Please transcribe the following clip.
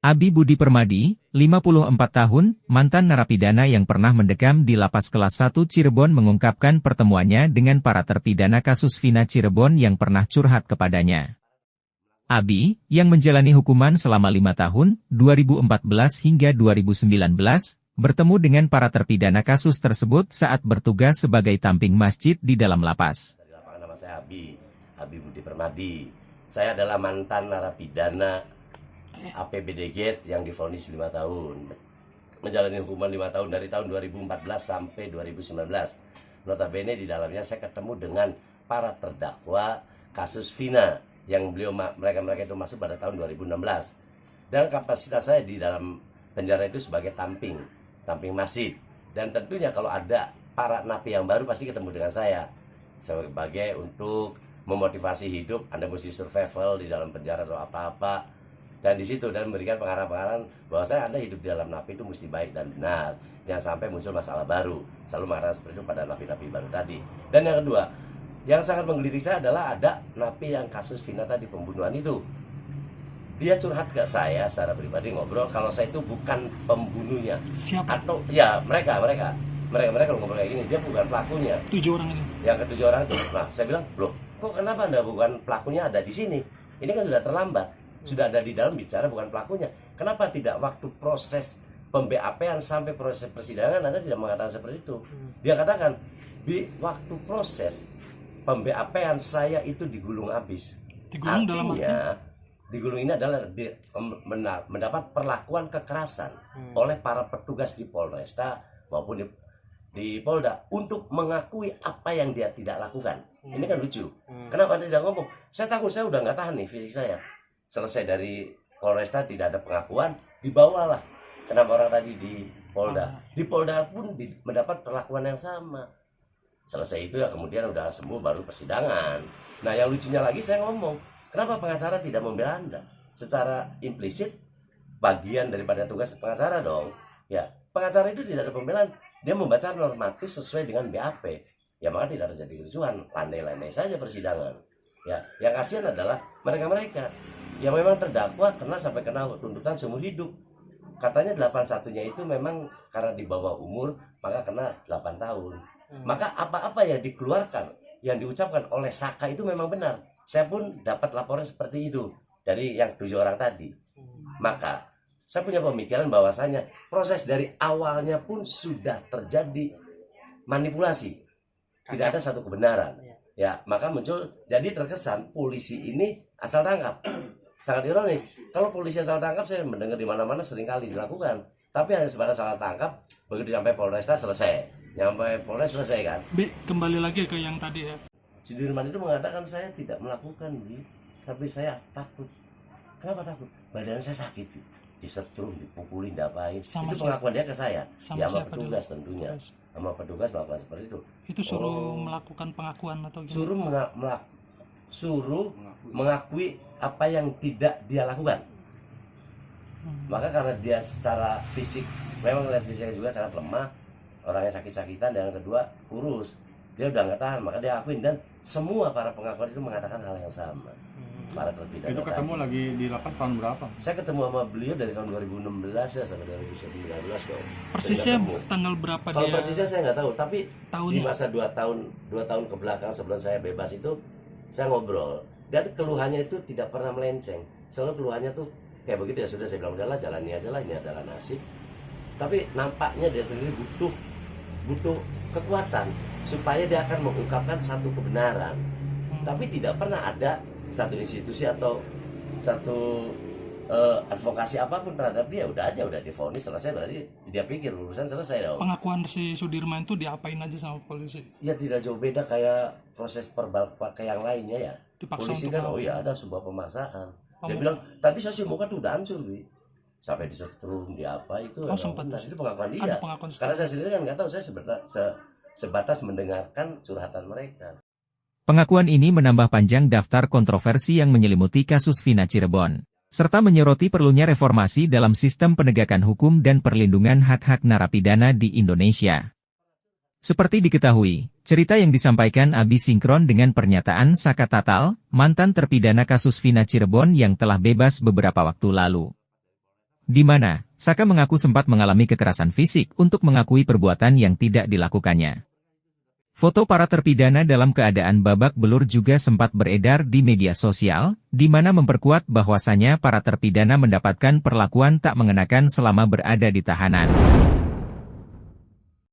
Abi Budi Permadi, 54 tahun, mantan narapidana yang pernah mendekam di Lapas Kelas 1 Cirebon mengungkapkan pertemuannya dengan para terpidana kasus Vina Cirebon yang pernah curhat kepadanya. Abi, yang menjalani hukuman selama 5 tahun, 2014 hingga 2019, bertemu dengan para terpidana kasus tersebut saat bertugas sebagai tamping masjid di dalam lapas. Dari lapangan, nama saya Abi Budi Permadi. Saya adalah mantan narapidana APBD Gate yang divonis 5 tahun. Menjalani hukuman 5 tahun dari tahun 2014 sampai 2019. Notabene di dalamnya saya ketemu dengan para terdakwa kasus Vina yang mereka itu masuk pada tahun 2016. Dan kapasitas saya di dalam penjara itu sebagai tamping masjid. Dan tentunya kalau ada para napi yang baru pasti ketemu dengan saya sebagai untuk memotivasi hidup. Anda mesti survival di dalam penjara atau apa-apa. Dan di situ dan memberikan pengarahan-pengarahan bahwa Anda hidup di dalam napi itu mesti baik dan benar. Jangan sampai muncul masalah baru. Selalu mengatakan seperti itu pada napi-napi baru tadi. Dan yang kedua, yang sangat menggelitik saya adalah ada napi yang kasus Vina tadi, pembunuhan itu. Dia curhat ke saya secara pribadi, ngobrol kalau saya itu bukan pembunuhnya. Siapa? Atau ya mereka kalau ngobrol kayak gini, dia bukan pelakunya. 7 orang ini. Yang ke-7 orang itu. Nah, saya bilang, "Loh, kok kenapa Anda bukan pelakunya ada di sini? Ini kan sudah terlambat. Sudah ada di dalam bicara bukan pelakunya. Kenapa tidak waktu proses pem-BAP-an sampai proses persidangan Anda tidak mengatakan seperti itu?" Dia katakan, "Di waktu proses pem-BAP-an saya itu digulung habis." Digulung dalam artinya, digulung ini adalah mendapat perlakuan kekerasan oleh para petugas di Polresta maupun di Polda untuk mengakui apa yang dia tidak lakukan. Ini kan lucu. Kenapa Anda tidak ngomong? Saya takut, saya udah nggak tahan nih fisik saya. Selesai dari Polresta tidak ada pengakuan, dibawalah kenapa orang tadi di Polda. Di Polda pun mendapat perlakuan yang sama. Selesai itu ya kemudian udah sembuh baru persidangan. Nah yang lucunya lagi saya ngomong, kenapa pengacara tidak membela Anda? Secara implisit bagian daripada tugas pengacara dong. Ya, pengacara itu tidak ada pembelaan. Dia membaca normatif sesuai dengan BAP. Ya maka tidak terjadi kerusuhan, landai-landai saja persidangan. Ya, yang kasihan adalah mereka-mereka yang memang terdakwa sampai kena tuntutan seumur hidup. Katanya 81-nya itu memang karena di bawah umur maka kena 8 tahun. Maka apa-apa yang dikeluarkan, yang diucapkan oleh Saka itu memang benar. Saya pun dapat laporan seperti itu dari yang 7 orang tadi. Maka saya punya pemikiran bahwasanya proses dari awalnya pun sudah terjadi manipulasi. Tidak ada satu kebenaran. Ya, maka muncul jadi terkesan polisi ini asal tangkap. Sangat ironis. Kalau polisi asal tangkap saya mendengar di mana-mana seringkali dilakukan. Tapi hanya sebatas salah tangkap, begitu sampai Polresta selesai. Nyampe Polres selesai kan. Kembali lagi ke yang tadi ya. Sudirman itu mengatakan saya tidak melakukan, tapi saya takut. Kenapa takut? Badan saya sakit, disetrum, dipukulin, diapain. Itu pengakuan dia ke saya. Ya sama petugas dulu? Tentunya. Sama petugas melakukan seperti itu. Itu suruh melakukan pengakuan atau gimana? Suruh mengakui apa yang tidak dia lakukan. Maka karena dia secara fisik memang lihat fisiknya juga sangat lemah, orangnya sakit-sakitan, dan yang kedua kurus, dia udah nggak tahan, maka dia akuin. Dan semua para pengakuan itu mengatakan hal yang sama. Para terpidana itu ketemu tadi. Lagi di lapas tahun berapa? Saya ketemu sama beliau dari tahun 2016 ya sampai 2019 dong. Persisnya tanggal berapa kalau dia? Persisnya saya nggak tahu, tapi tahunnya. Di masa 2 tahun ke belakang sebelum saya bebas itu saya ngobrol, dan keluhannya itu tidak pernah melenceng. Selalu keluhannya tuh kayak begitu, ya sudah saya bilang udahlah jalani aja lah, ini adalah nasib. Tapi nampaknya dia sendiri butuh kekuatan supaya dia akan mengungkapkan satu kebenaran. Tapi tidak pernah ada satu institusi atau satu advokasi apapun terhadap dia. Udah divonis selesai, berarti dia pikir urusan selesai dong. Pengakuan si Sudirman itu diapain aja sama polisi? Ya tidak jauh beda kayak proses verbal kayak yang lainnya ya. Dipaksa polisi kan ada sebuah pemaksaan. Dia bilang tadi saya sih muka tuh udah hancur, sampai disetrum, di apa itu. Itu pengakuan dia. Karena saya sendiri kan nggak tahu, saya sebatas mendengarkan curhatan mereka. Pengakuan ini menambah panjang daftar kontroversi yang menyelimuti kasus Vina Cirebon, serta menyoroti perlunya reformasi dalam sistem penegakan hukum dan perlindungan hak-hak narapidana di Indonesia. Seperti diketahui, cerita yang disampaikan Abi sinkron dengan pernyataan Saka Tatal, mantan terpidana kasus Vina Cirebon yang telah bebas beberapa waktu lalu. di mana Saka mengaku sempat mengalami kekerasan fisik untuk mengakui perbuatan yang tidak dilakukannya. Foto para terpidana dalam keadaan babak belur juga sempat beredar di media sosial, di mana memperkuat bahwasannya para terpidana mendapatkan perlakuan tak mengenakan selama berada di tahanan.